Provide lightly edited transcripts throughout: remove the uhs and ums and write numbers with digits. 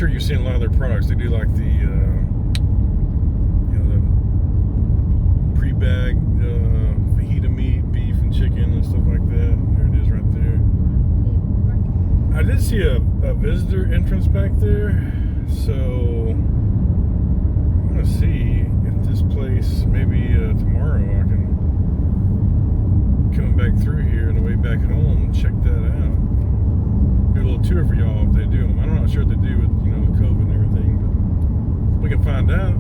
sure you've seen a lot of their products. They do like the, the pre-bagged fajita meat, beef and chicken and stuff like that. There it is right there. I did see a visitor entrance back there, so I'm gonna see if this place, maybe tomorrow I can come back through here on the way back home and check that out. Do a little tour for y'all if they do them. I'm not sure if they do with with COVID and everything, but we can find out.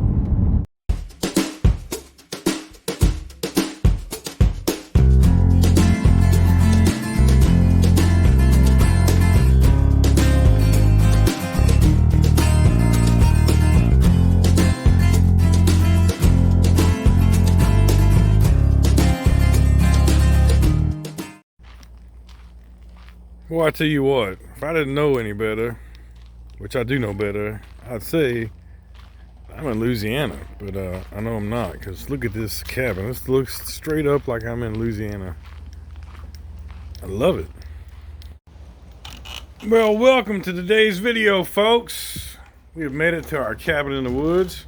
Well, I tell you what, if I didn't know any better, which I do know better, I'd say I'm in Louisiana, but I know I'm not, because look at this cabin. This looks straight up like I'm in Louisiana. I love it. Well, welcome to today's video, folks. We have made it to our cabin in the woods.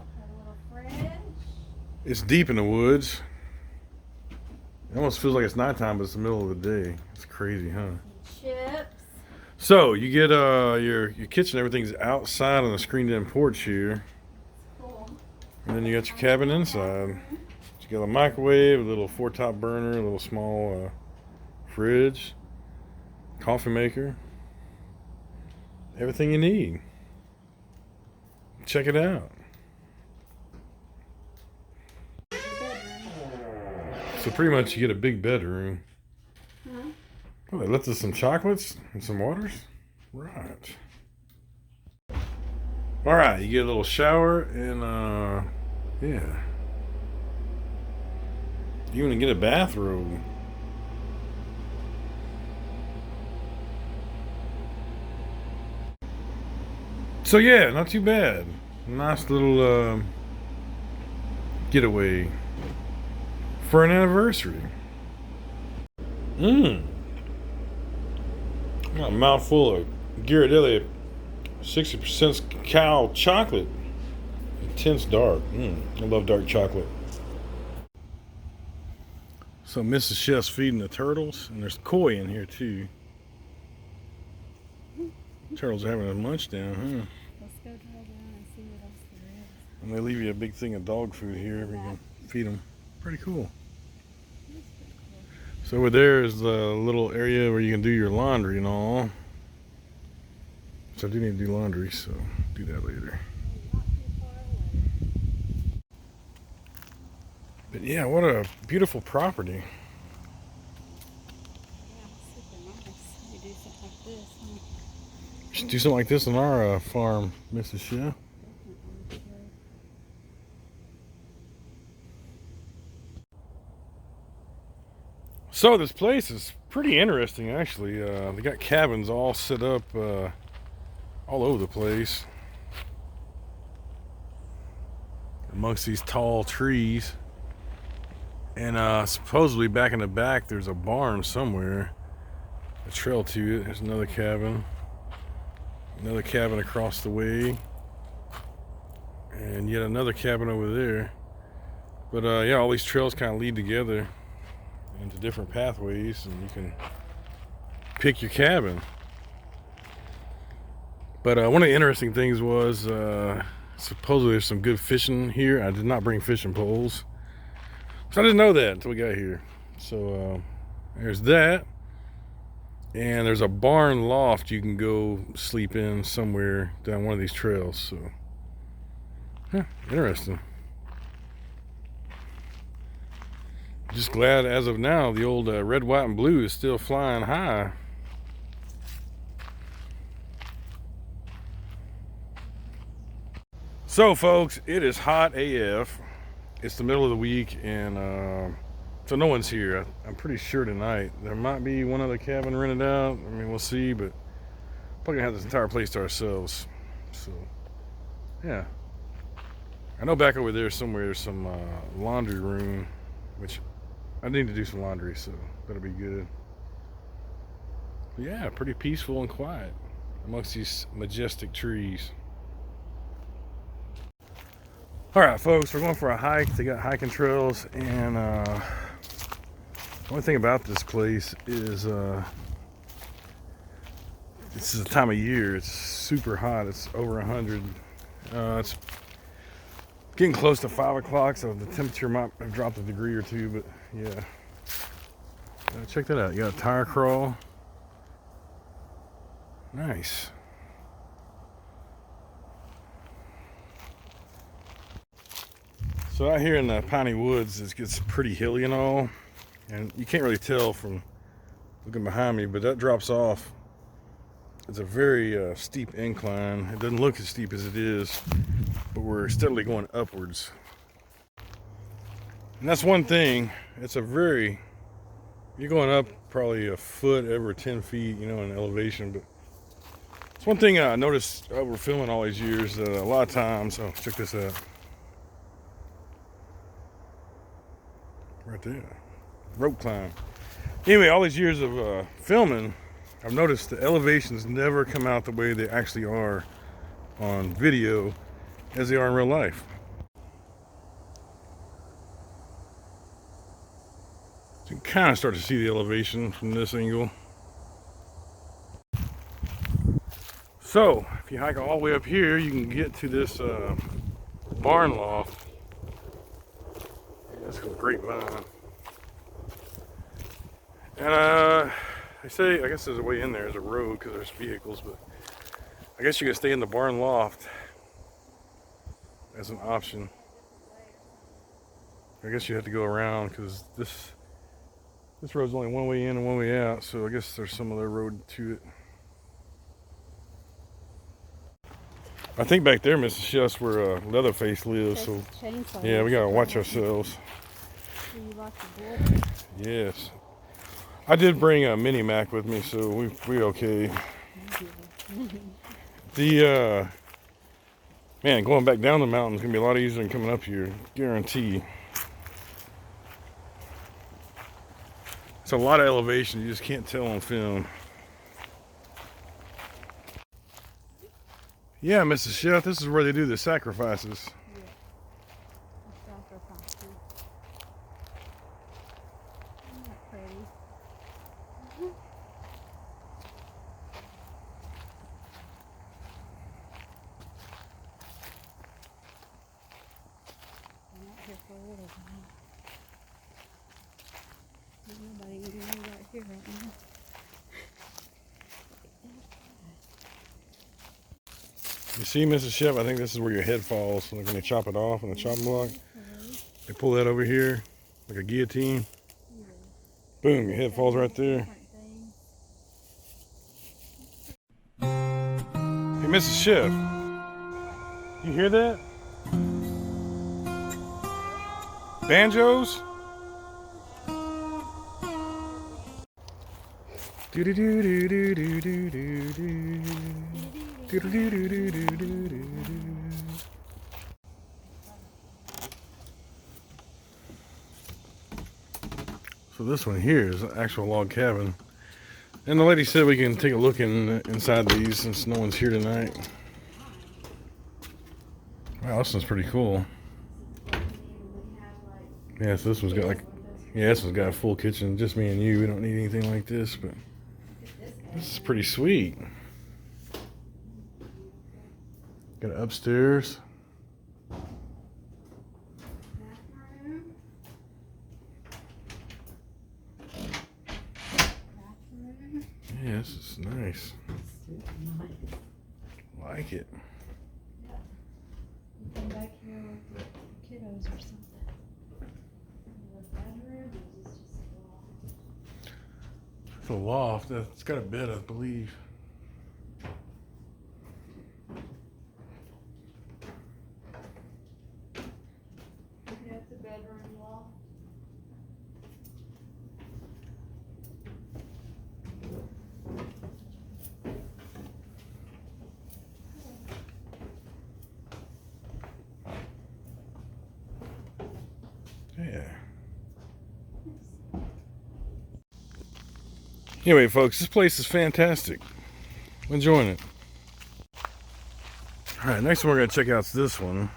It's deep in the woods. It almost feels like it's nighttime, but it's the middle of the day. It's crazy, huh? Chips. So you get your kitchen, everything's outside on the screened-in porch here. Cool. And then you got your cabin inside. You got a microwave, a little 4-top burner, a little small fridge, coffee maker, everything you need. Check it out. So pretty much you get a big bedroom. Oh, they left us some chocolates and some waters? Right. Alright, you get a little shower and, yeah. You even get a bathrobe. So yeah, not too bad. Nice little, getaway for an anniversary. Got a mouthful of Ghirardelli 60% cacao chocolate. Intense dark. I love dark chocolate. So Mrs. Chef's feeding the turtles, and there's koi in here too. Turtles are having a munch down, huh? Let's go drive around and see what else there is. And they leave you a big thing of dog food here if you can feed them. Pretty cool. So over there is the little area where you can do your laundry and all. So I do need to do laundry, so do that later. But yeah, what a beautiful property. Yeah, super nice. You do something like this, huh? Should do something like this on our farm, Mrs. Chef. So this place is pretty interesting, actually. They got cabins all set up all over the place amongst these tall trees. And supposedly back in the back there's a barn somewhere, a trail to it. There's another cabin across the way, and yet another cabin over there. But yeah, all these trails kind of lead together into different pathways, and you can pick your cabin. But one of the interesting things was supposedly there's some good fishing here. I did not bring fishing poles, so I didn't know that until we got here. So there's that, and there's a barn loft you can go sleep in somewhere down one of these trails. So yeah, interesting. Just glad as of now the old red, white, and blue is still flying high. So folks, it is hot AF. It's the middle of the week, and so no one's here. I'm pretty sure tonight. There might be one other cabin rented out. I mean, we'll see, but probably gonna have this entire place to ourselves. So yeah, I know back over there somewhere there's some laundry room, which I need to do some laundry, so that'll be good. But yeah, pretty peaceful and quiet amongst these majestic trees. All right, folks, we're going for a hike. They got hiking trails, and the only thing about this place is this is the time of year. It's super hot. It's over 100. It's getting close to 5 o'clock, so the temperature might have dropped a degree or two, but yeah. Check that out. You got a tire crawl. Nice. So out here in the piney woods, it gets pretty hilly and all, and you can't really tell from looking behind me, but that drops off. It's a very steep incline. It doesn't look as steep as it is, but we're steadily going upwards. And that's one thing. You're going up probably a foot every 10 feet, you know, in elevation, but it's one thing I noticed over filming all these years that a lot of times, oh, check this out. Right there. Rope climb. Anyway, all these years of filming, I've noticed the elevations never come out the way they actually are on video as they are in real life. You can kind of start to see the elevation from this angle. So, if you hike all the way up here, you can get to this barn loft. That's a great vine. And they say, I guess there's a way in there, there's a road because there's vehicles, but I guess you can stay in the barn loft as an option. I guess you have to go around because this road's only one way in and one way out, so I guess there's some other road to it. I think back there, Mrs. Chef's where Leatherface lives, so yeah, we gotta watch ourselves. Yes. I did bring a mini Mac with me, so we okay. The man, going back down the mountain is gonna be a lot easier than coming up here, guarantee. It's a lot of elevation, you just can't tell on film. Yeah, Mrs. Chef, this is where they do the sacrifices. Yeah. Sacrifices. Isn't that pretty? I'm out here for a little while. Nobody even knows out here right now. You see, Mrs. Chef, I think this is where your head falls when they chop it off on the chopping block. They pull that over here like a guillotine. Boom, your head falls right there. Hey, Mrs. Chef, you hear that? Banjos? Do do do do do do do do do. Do do do do do do do do. So this one here is an actual log cabin, and the lady said we can take a look inside these since no one's here tonight. Wow, this one's pretty cool. Yeah, so this one's got this one's got a full kitchen. Just me and you. We don't need anything like this, but this is pretty sweet. Got it upstairs. Yeah, this is nice. Like it. Come back here with the kiddos or something. It's a loft. It's got a bed, I believe. Yeah, it's a bedroom loft. Yeah. Anyway, folks, this place is fantastic. I'm enjoying it. All right, next one we're going to check out is this one.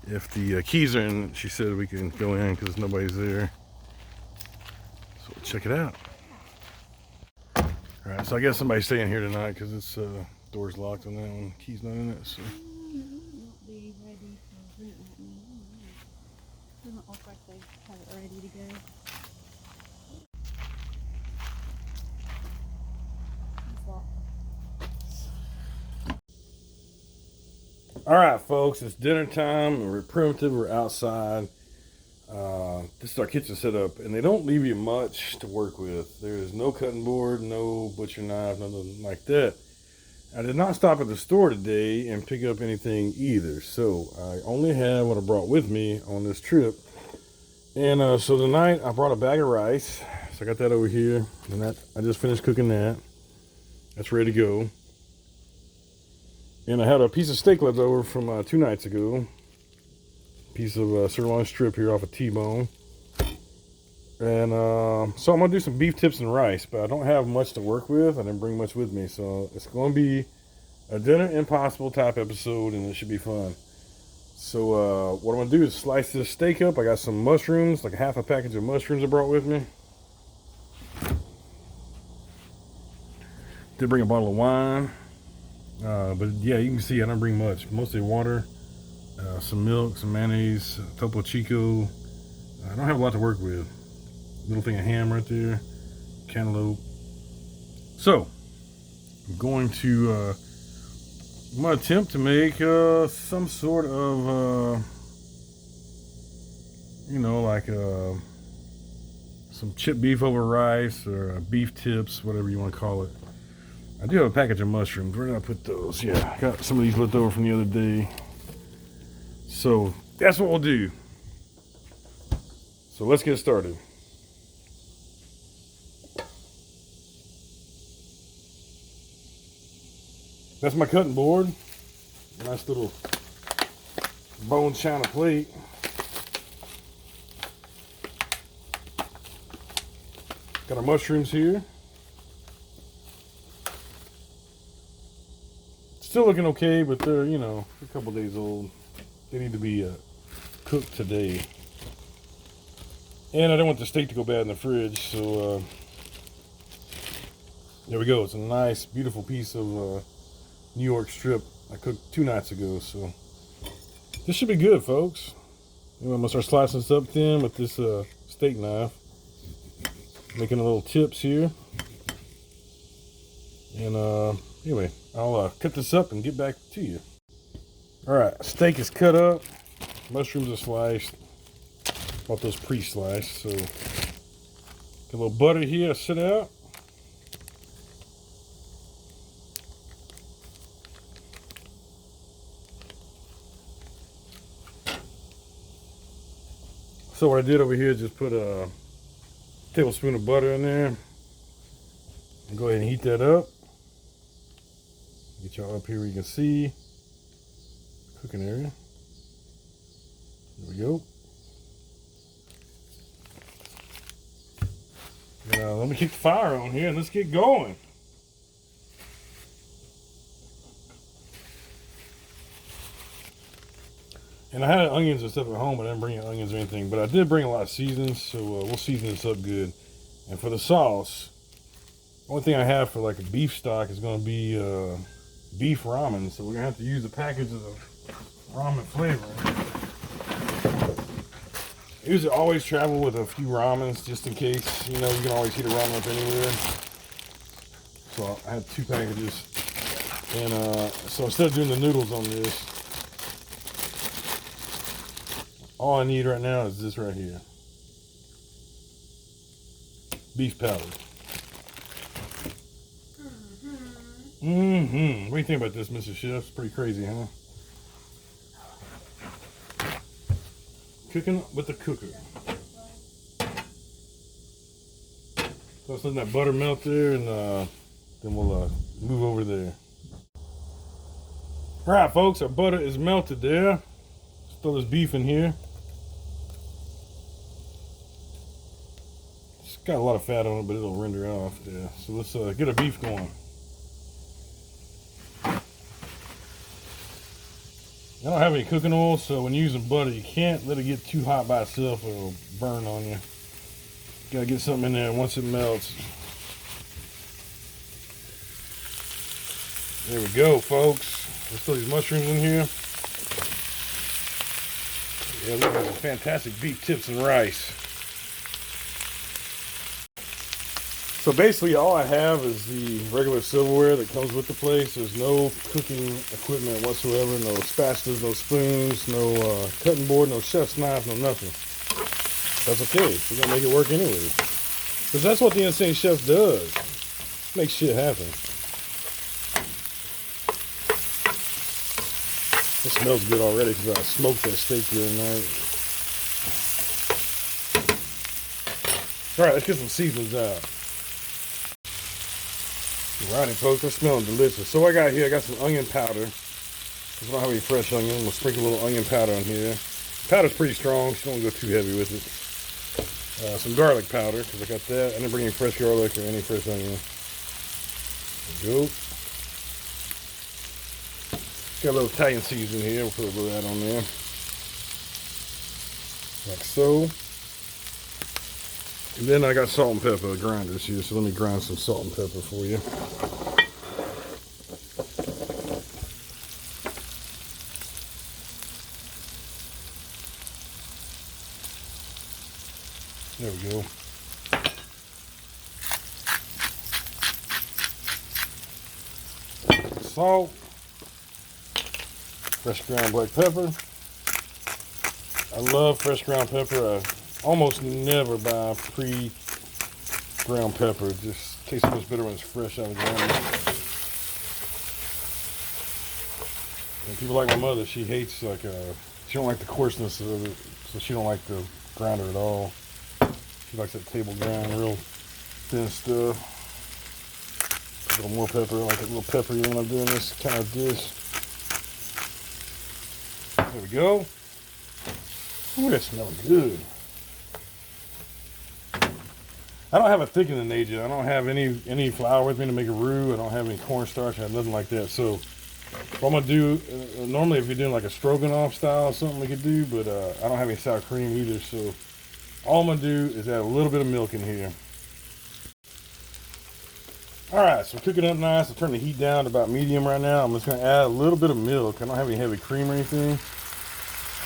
If the keys are in, she said we can go in because nobody's there. So we'll check it out. All right, so I guess somebody's staying here tonight because it's door's locked on that one. Key's not in it. So. Won't be ready for rent right now. Doesn't look like they have it ready to go. It's locked. All right, folks, it's dinner time. We're primitive. We're outside. This is our kitchen setup, and they don't leave you much to work with. There's no cutting board, no butcher knife, nothing like that. I did not stop at the store today and pick up anything either, so I only have what I brought with me on this trip. And so tonight I brought a bag of rice, so I got that over here, and I just finished cooking that. That's ready to go. And I had a piece of steak left over from 2 nights ago. Piece of sirloin strip here off a T-bone. And so I'm going to do some beef tips and rice, but I don't have much to work with. I didn't bring much with me, so it's going to be a dinner impossible type episode, and it should be fun. So what I'm going to do is slice this steak up. I got some mushrooms, like half a package of mushrooms I brought with me. Did bring a bottle of wine. But yeah, you can see I don't bring much. Mostly water, some milk, some mayonnaise, Topo Chico. I don't have a lot to work with. Little thing of ham right there, cantaloupe. So I'm going to attempt to make some sort of like some chipped beef over rice or beef tips, whatever you want to call it. I do have a package of mushrooms. Where did I put those? Yeah, I got some of these left over from the other day. So that's what we'll do. So let's get started. That's my cutting board. Nice little bone china plate. Got our mushrooms here. Still looking okay, but they're, a couple days old. They need to be cooked today. And I don't want the steak to go bad in the fridge, so there we go. It's a nice, beautiful piece of New York strip I cooked 2 nights ago, so this should be good, folks. Anyway, I'm going to start slicing this up thin with this steak knife. Making a little tips here. And anyway, I'll cut this up and get back to you. Alright, steak is cut up. Mushrooms are sliced. Bought those pre-sliced, so got a little butter here to sit out. So what I did over here is just put a tablespoon of butter in there. And go ahead and heat that up. Get y'all up here where you can see cooking area. There we go. Now let me keep the fire on here and let's get going. And I had onions and stuff at home, but I didn't bring onions or anything. But I did bring a lot of seasonings, so we'll season this up good. And for the sauce, the only thing I have for like a beef stock is going to be beef ramen. So we're going to have to use a package of the ramen flavor. I usually always travel with a few ramens just in case. You can always heat a ramen up anywhere. So I had 2 packages. And so instead of doing the noodles on this, all I need right now is this right here. Beef powder. What do you think about this, Mr. Chef? It's pretty crazy, huh? Cooking with the cooker. So let's let that butter melt there, and then we'll move over there. All right, folks, our butter is melted there. Let's throw this beef in here. It's got a lot of fat on it, but it'll render off there. So let's get our beef going. I don't have any cooking oil, so when using butter, you can't let it get too hot by itself or it'll burn on you. Gotta get something in there once it melts. There we go, folks. Let's throw these mushrooms in here. Yeah, look at some fantastic beef tips and rice. So basically all I have is the regular silverware that comes with the place. There's no cooking equipment whatsoever, no spatulas, no spoons, no cutting board, no chef's knife, no nothing. That's okay, we're gonna make it work anyway. Because that's what the Insane Chef does. Make shit happen. It smells good already because I smoked that steak the other night. Alright, let's get some seasonings out. Alrighty, folks, they're smelling delicious. So I got here, I got some onion powder. Because I don't have any fresh onion. We'll sprinkle a little onion powder on here. Powder's pretty strong, so don't go too heavy with it. Some garlic powder, because I got that. I didn't bring any fresh garlic or any fresh onion. There we go. Got a little Italian seasoning here. We'll put a little of that on there. Like so. And then I got salt and pepper grinders here, so let me grind some salt and pepper for you. There we go. Salt. Fresh ground black pepper. I love fresh ground pepper. I almost never buy pre-ground pepper. It just tastes so much better when it's fresh out of the ground. And people like my mother, she hates she don't like the coarseness of it, so she don't like the grinder at all. She likes that table ground, real thin stuff. A little more pepper, I like it a little peppery when I'm doing this kind of dish. There we go. Ooh, that smells good. I don't have a thickening agent. I don't have any flour with me to make a roux. I don't have any cornstarch. I have nothing like that. So what I'm gonna do, normally if you're doing like a stroganoff style or something we could do, but I don't have any sour cream either. So all I'm gonna do is add a little bit of milk in here. All right, so cook it up nice. I'll turn the heat down to about medium right now. I'm just gonna add a little bit of milk. I don't have any heavy cream or anything.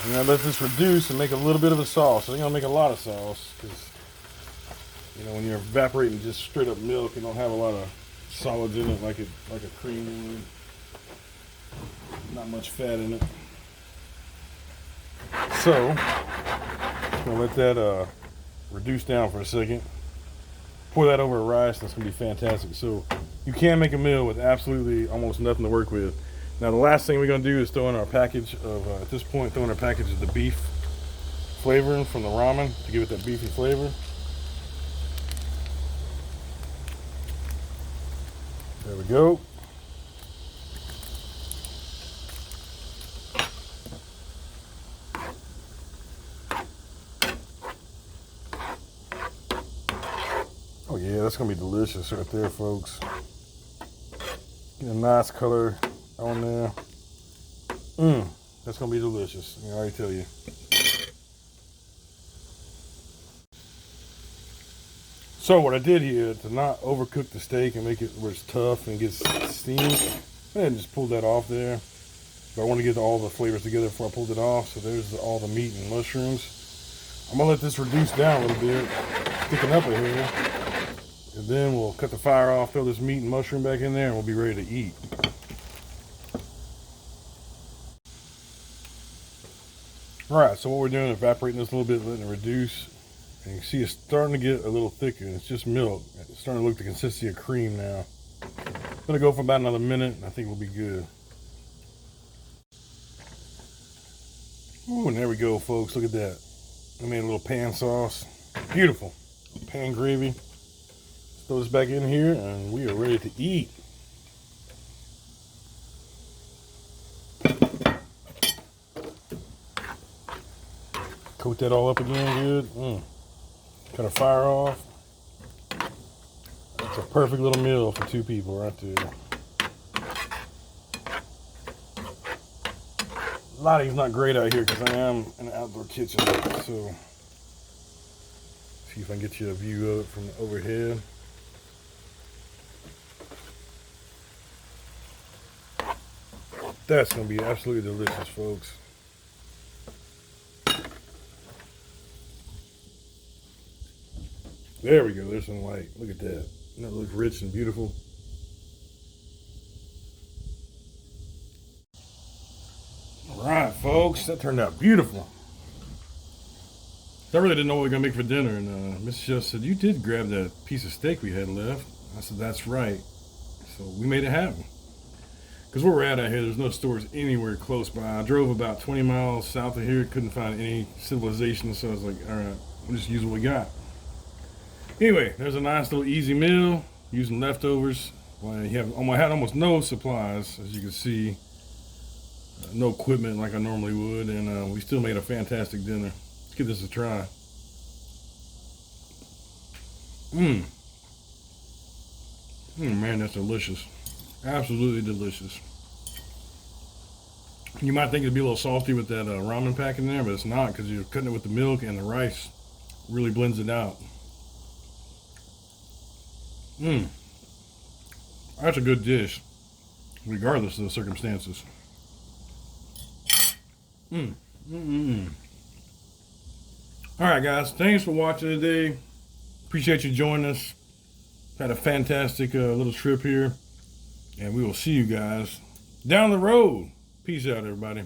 I'm gonna let this reduce and make a little bit of a sauce. So I'm gonna make a lot of sauce because, you know, when you're evaporating just straight up milk, you don't have a lot of solids in it like a cream would. Not much fat in it. So I'm gonna let that reduce down for a second. Pour that over rice. That's gonna be fantastic. So you can make a meal with absolutely almost nothing to work with. Now the last thing we're gonna do is throw in our package of at this point throw in our package of the beef flavoring from the ramen to give it that beefy flavor. There we go. Oh yeah, that's gonna be delicious right there, folks. Get a nice color on there. That's gonna be delicious. I can already tell you. So what I did here to not overcook the steak and make it where it's tough and gets steamed, and just pulled that off there. But I want to get all the flavors together before I pulled it off. So there's all the meat and mushrooms. I'm gonna let this reduce down a little bit, thicken up in here. And then we'll cut the fire off, throw this meat and mushroom back in there, and we'll be ready to eat. Alright, so what we're doing is evaporating this a little bit, letting it reduce. And you can see it's starting to get a little thicker. It's just milk. It's starting to look the consistency of cream now. I'm going to go for about another minute, and I think we'll be good. Ooh, and there we go, folks. Look at that. I made a little pan sauce. Beautiful. Pan gravy. Throw this back in here and we are ready to eat. Coat that all up again good. Cut a fire off. That's a perfect little meal for two people right there. lighting's not great out here because I am in an outdoor kitchen. So, see if I can get you a view of it from overhead. That's going to be absolutely delicious, folks. There we go. There's some light. Look at that. Doesn't that look rich and beautiful? All right, folks. That turned out beautiful. I really didn't know what we were going to make for dinner. And Miss Chef said, you did grab that piece of steak we had left. I said, that's right. So we made it happen. Because where we're at out here, there's no stores anywhere close by. I drove about 20 miles south of here, couldn't find any civilization, so I was like, all right, we'll just use what we got. Anyway, there's a nice little easy meal using leftovers. Well, I had almost no supplies, as you can see, no equipment like I normally would, and we still made a fantastic dinner. Let's give this a try. Man, that's delicious. Absolutely delicious. You might think it'd be a little salty with that ramen pack in there, but it's not because you're cutting it with the milk and the rice really blends it out. That's a good dish, regardless of the circumstances. All right, guys. Thanks for watching today. Appreciate you joining us. Had a fantastic little trip here. And we will see you guys down the road. Peace out, everybody.